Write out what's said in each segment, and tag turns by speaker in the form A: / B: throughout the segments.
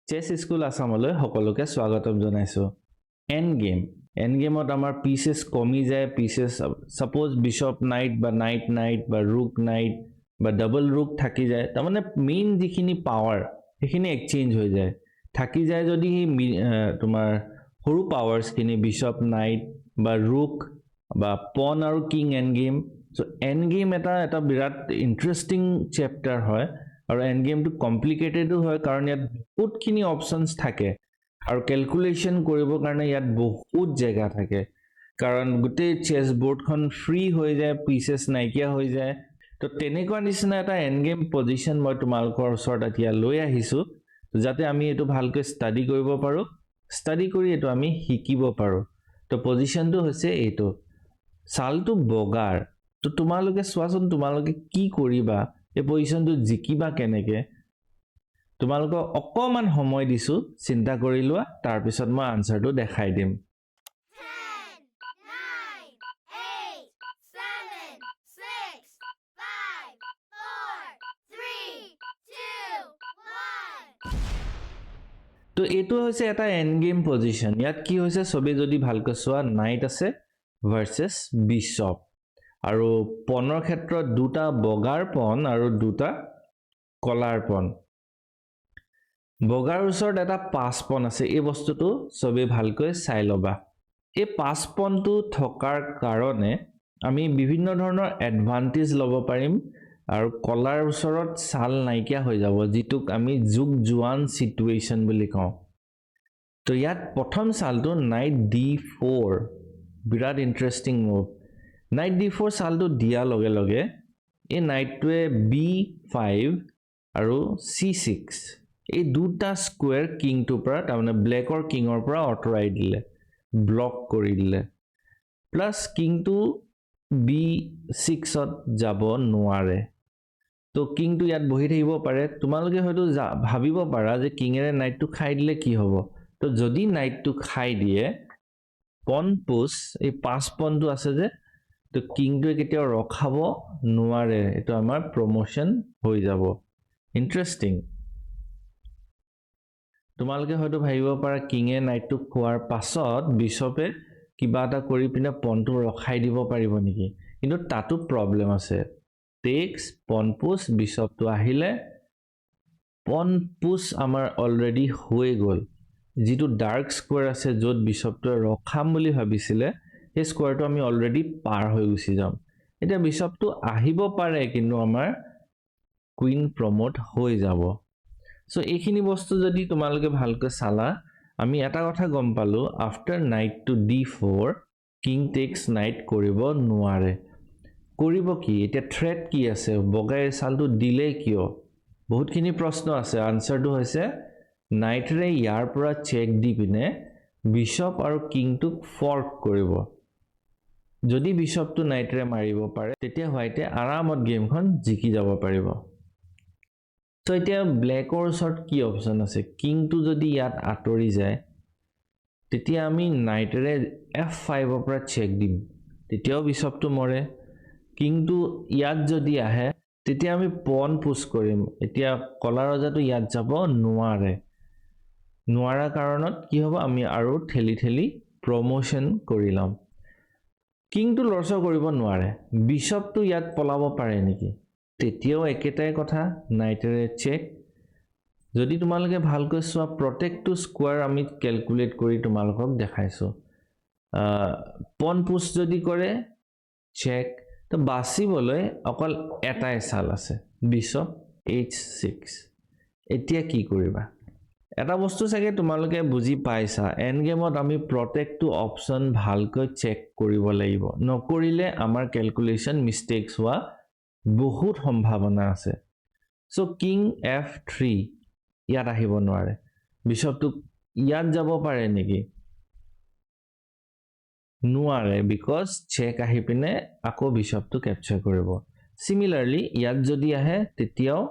A: চেছ school আসামলৈ সকলোকে স্বাগতম জনাইছো এন্ড গেমত আমাৰ পিসেস কমি যায় পিসেস সাপোজ বিশপ নাইট বা নাইট বা ৰুক নাইট বা ডাবল ৰুক থাকি যায় তাৰ মানে মেইন যিখিনি পাৱাৰ সেইখিনি এক্সচেঞ্জ হৈ যায় থাকি যায় যদি তোমাৰ সৰু পাৱাৰছ খিনি বিশপ নাইট বা ৰুক বা পন আৰু king end game so end game এটা বিৰাট ইন্টাৰেষ্টিং চেপ্টাৰ হয় আৰু এন্ড গেমটো কমপ্লিকেটেডো হয় কাৰণ ইয়াত বহুতখিনি অপচনছ থাকে আৰু ক্যালকুলেশন কৰিবৰ কাৰণে ইয়াত বহুত জায়গা থাকে কাৰণ গোটেই চেছ বোৰ্ডখন ফ্ৰী হৈ যায় পিসেস নাইকিয়া হৈ যায় তো তেনেকুৱা নিচিনা এটা এন্ড গেম পজিশন মই তোমালোকৰ ওচৰত এতিয়া লৈ আহিছো যাতে আমি এটো ভালকৈ ষ্টাডি কৰিব পাৰো ষ্টাডি কৰি এটো আমি শিকিব পাৰো তো পজিশনটো হৈছে এটো সালটো বগাৰ তো তোমালোকে সোৱাচোন তোমালোকে কি কৰিবা এই পজিশনটো জিকিবা কেনেকে তোমালোকক অকমান সময় দিছো চিন্তা কৰি লোৱা তাৰ পিছত মই আনসাৰটো দেখাই দিম 10 9 8 7 6 5 4 3 2 1 তো এটো হৈছে এটা এন্ড গেম পজিশন ইয়াত কি হৈছে সবে যদি ভালকৈ সোৱা নাইট আছে ভাৰ্সেস বিশপ আৰু পনৰ ক্ষেত্ৰত দুটা বগাৰ পন আৰু দুটা কলাৰ পন বগাৰ ওচৰত এটা পাঁচ পন আছে এই বস্তুটো সবে ভালকৈ চাই লবা এই পাঁচ পনটো থকাৰ কাৰণে আমি বিভিন্ন ধৰণৰ এডভান্টেজ ল'ব পাৰিম আৰু কলাৰ ওচৰত সাল নাইকিয়া হৈ যাব যিটোক আমি যুগ জুৱান সিচুৱেচন বুলি কওঁ তো ইয়াত প্ৰথম সালটো নাইট d4 বিৰাট ইন্টাৰেষ্টিং মুভ নাইট d4 সালটো দিয়া লগে লগে এই নাইটটোৱে b5 আৰু c6 এই দুটা স্কয়াৰ কিংটোৰ পৰা তাৰমানে ব্লেকৰ কিঙৰ পৰা অটৰাই দিলে ব্লক কৰি দিলে প্লাস কিংটো b6 ত যাব নোৱাৰে তো কিংটো ইয়াত বহি থাকিব পাৰে তোমালোকে হয়তো ভাবিব পাৰা যে কিঙেৰে নাইটটো খাই দিলে কি হ'ব তো যদি নাইটটো খাই দিয়ে পন পুশ এই পাঁচ পনটো আছে যে তো কিংটোৱে কেতিয়াও ৰখাব নোৱাৰে এটো আমাৰ প্ৰমোশন হৈ যাব ইন্টাৰেষ্টিং তোমালোকে হয়তো ভাবিব পাৰা কিঙে নাইটটো খোৱাৰ পাছত বিশপে কিবা এটা কৰি পিনে পনটো ৰখাই দিব পাৰিব নেকি কিন্তু তাতো প্ৰবলেম আছে টেক্স পন পুশ বিশপটো আহিলে পন পুশ আমাৰ অলৰেডি হৈ গল যিটো ডাৰ্ক স্কয়াৰ আছে যত বিশপটো ৰখাম বুলি ভাবিছিলে এই স্কয়াৰটো আমি অলৰেডি পাৰ হৈ গুছি যাম এটা বিশপটো আহিব পাৰে কিন্তু আমাৰ কুইন প্ৰমোট হৈ যাব সো এইখিনি বস্তু যদি তোমালোকে ভালকৈ চালা আমি এটা কথা গম পালো after knight to d4 king takes knight কৰিব নোৱাৰে কৰিব কি এটা থ্ৰেট কি আছে বগাই সালটো দিলে কিয় বহুতখিনি প্ৰশ্ন আছে আনসাৰটো হৈছে নাইটৰে ইয়াৰ পৰা চেক দি পিনে বিশপ আৰু কিংটোক ফৰ্ক কৰিব যদি বিশপটো নাইটৰে মাৰিব পাৰে তেতিয়া হোৱাইটে আৰামত গেমখন জিকি যাব পাৰিব তো এতিয়া ব্লেকৰ ওচৰত কি অপচন আছে কিংটো যদি ইয়াত আতৰি যায় তেতিয়া আমি নাইটৰে f5 ৰ পৰা চেক দিম তেতিয়াও বিশপটো মৰে কিংটো ইয়াত যদি আহে তেতিয়া আমি পন পুশ কৰিম এতিয়া কলা ৰজাটো ইয়াত যাব নোৱাৰা কাৰণত কি হ'ব আমি আৰু ঠেলি প্ৰমোশন কৰি লম কিংটো লৰচৰ কৰিব নোৱাৰে বিশপটো ইয়াত পলাব পাৰে নেকি তেতিয়াও একেটাই কথা নাইটৰে চেক যদি তোমালোকে ভালকৈ সোৱা প্ৰটেক্টটো স্কয়াৰ আমি ক্যালকুলেট কৰি তোমালোকক দেখাইছো পন পুশ যদি কৰে চেক তো বাসিবলৈ অকল এটাই সাল আছে বিশপ h6 এতিয়া কি কৰিবা এটা বস্তু চাগে তোমালোকে বুজি পাইছা এন্ড গেমত আমি প্ৰটেক্টটো অপচন ভালকৈ চেক কৰিব লাগিব নকৰিলে আমাৰ ক্যালকুলেশন মিস্টেকস হোৱা বহুত সম্ভাৱনা আছে সো কিং f3 ইয়াত আহিব নোৱাৰে বিশপটো ইয়াত যাব পাৰে নেকি নোৱাৰে বিকজ চেক আহি পিনে আকৌ বিশপটো ক্যাপচাৰ কৰিব সিমিলাৰলি ইয়াত যদি আহে তেতিয়াও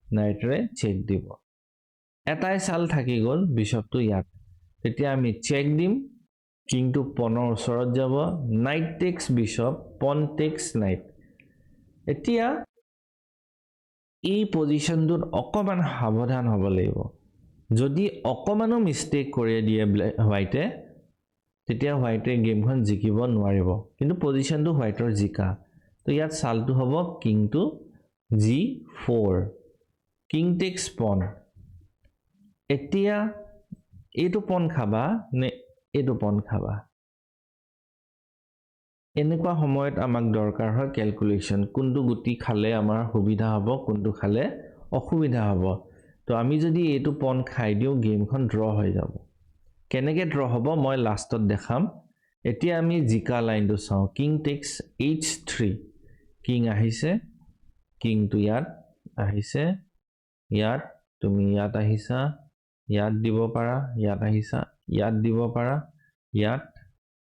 A: নাইটৰে চেক দিব এটাই সাল থাকি গল বিশপটো ইয়াত তেতিয়া আমি চেক দিম কিংটো পনৰ ওচৰত যাব নাইট টেক্স বিশপ পন টেক্স নাইট এতিয়া এই পজিশনটোত অকমান সাৱধান হ'ব লাগিব যদি অকমানো মিষ্টেক কৰি দিয়ে হোৱাইটে তেতিয়া হোৱাইটে গেমখন জিকিব নোৱাৰিব কিন্তু পজিশনটো হোৱাইটৰ জিকা তো ইয়াত চালটো হ'ব king two g4 king tax পন এতিয়া এইটো পন খাবা নে এইটো পন খাবা এনেকুৱা সময়ত আমাক দৰকাৰ হয় ক্যালকুলেশন কোনটো গুটি খালে আমাৰ সুবিধা হ'ব কোনটো খালে অসুবিধা হ'ব তো আমি যদি এইটো পন খাই দিও গেমখন ড্ৰ হৈ যাব কেনেকৈ ড্ৰ হ'ব মই লাষ্টত দেখাম এতিয়া আমি জিকা লাইনটো চাও কিং টেক্স h3 কিং আহিছে কিং টু ইয়াত আহিছে ইয়াত তুমি ইয়াত আহিছা ইয়াত দিব পাৰা ইয়াত আহিছা ইয়াত দিব পাৰা ইয়াত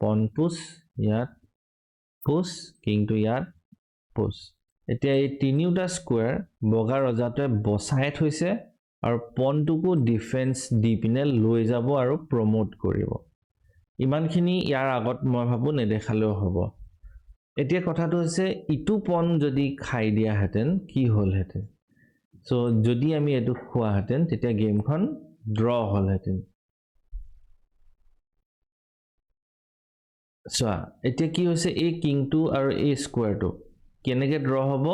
A: পন পুছ ইয়াত পুছ কিং টু ইয়াত পুছ এতিয়া এই তিনিটা স্কয়াৰ বগা ৰজাটোৱে বসাই থৈছে আৰু পনটোকো ডিফেন্স দি পিনে লৈ যাব আৰু প্ৰমোট কৰিব ইমানখিনি ইয়াৰ আগত মই ভাবো নেদেখালেও হ'ব এতিয়া কথাটো হৈছে ইটো পন যদি খাই দিয়া হেতেন কি হ'ল হেতেন সো যদি আমি এটো খোৱা হেতেন তেতিয়া গেমখন ড্ৰ হ'ল হেতেন সো এতিয়া কি হৈছে এই কিংটো আৰু এই স্কয়াৰটো কেনেকৈ ড্ৰ হ'ব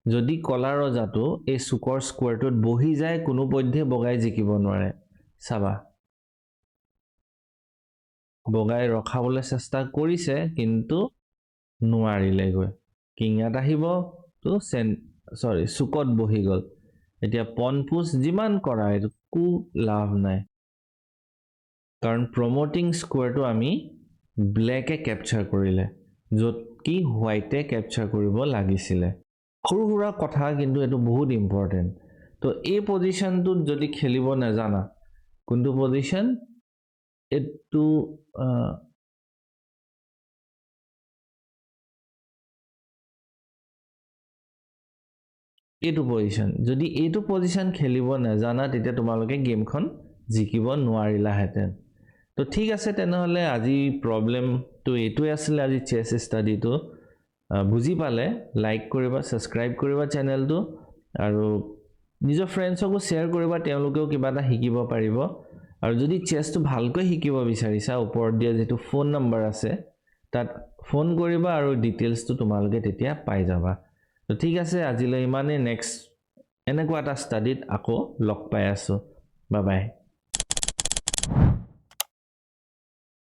A: যদি কলা ৰজাটো এই সুকৰ স্কয়াৰটোত বহি যায় কোনো পধ্যে বগাই জিকিব নোৱাৰে চাবা বগাই ৰখাবলৈ চেষ্টা কৰিছে কিন্তু নোৱাৰিলে গৈ কিংয়াত আহিব তো সৰি সুকত বহি গল এতিয়া পন পুছ যিমান কৰা এটো কো লাভ নাই কাৰণ প্ৰমোটিং স্কয়াৰটো আমি ব্লেকে ক্যাপচাৰ কৰিলে যত কি হোৱাইটে ক্যাপচাৰ কৰিব লাগিছিলে সৰু সৰু কথা কিন্তু এটো বহুত ইম্পৰ্টেন্ট তো এই পজিশনটোত যদি খেলিব নাজানা কোনটো পজিশন এটো এইটো পজিশন যদি এইটো পজিশন খেলিব নাজানা তেতিয়া তোমালোকে গেমখন জিকিব নোৱাৰিলা হেতেন তো ঠিক আছে তেনেহলে আজি প্ৰবলেম তো এইটোই আছিল আজি চেছ ষ্টাডিটো বুজি পালে লাইক কৰিবা সাবস্ক্ৰাইব কৰিবা চেনেলটো আৰু নিজৰ ফ্ৰেণ্ডছকো শেয়াৰ কৰিবা তেওঁলোকেও কিবা এটা শিকিব পাৰিব আৰু যদি চেছটো ভালকৈ শিকিব বিচাৰিছা ওপৰত দিয়া যেটো ফোন নম্বৰ আছে তাত ফোন কৰিবা আৰু ডিটেইলছটো তোমালোকে তেতিয়া পাই যাবা তো ঠিক আছে আজিলৈ ইমানে নেক্সট এনেকুৱা এটা ষ্টাডিত আকৌ লগ পাই আছো বাই বাই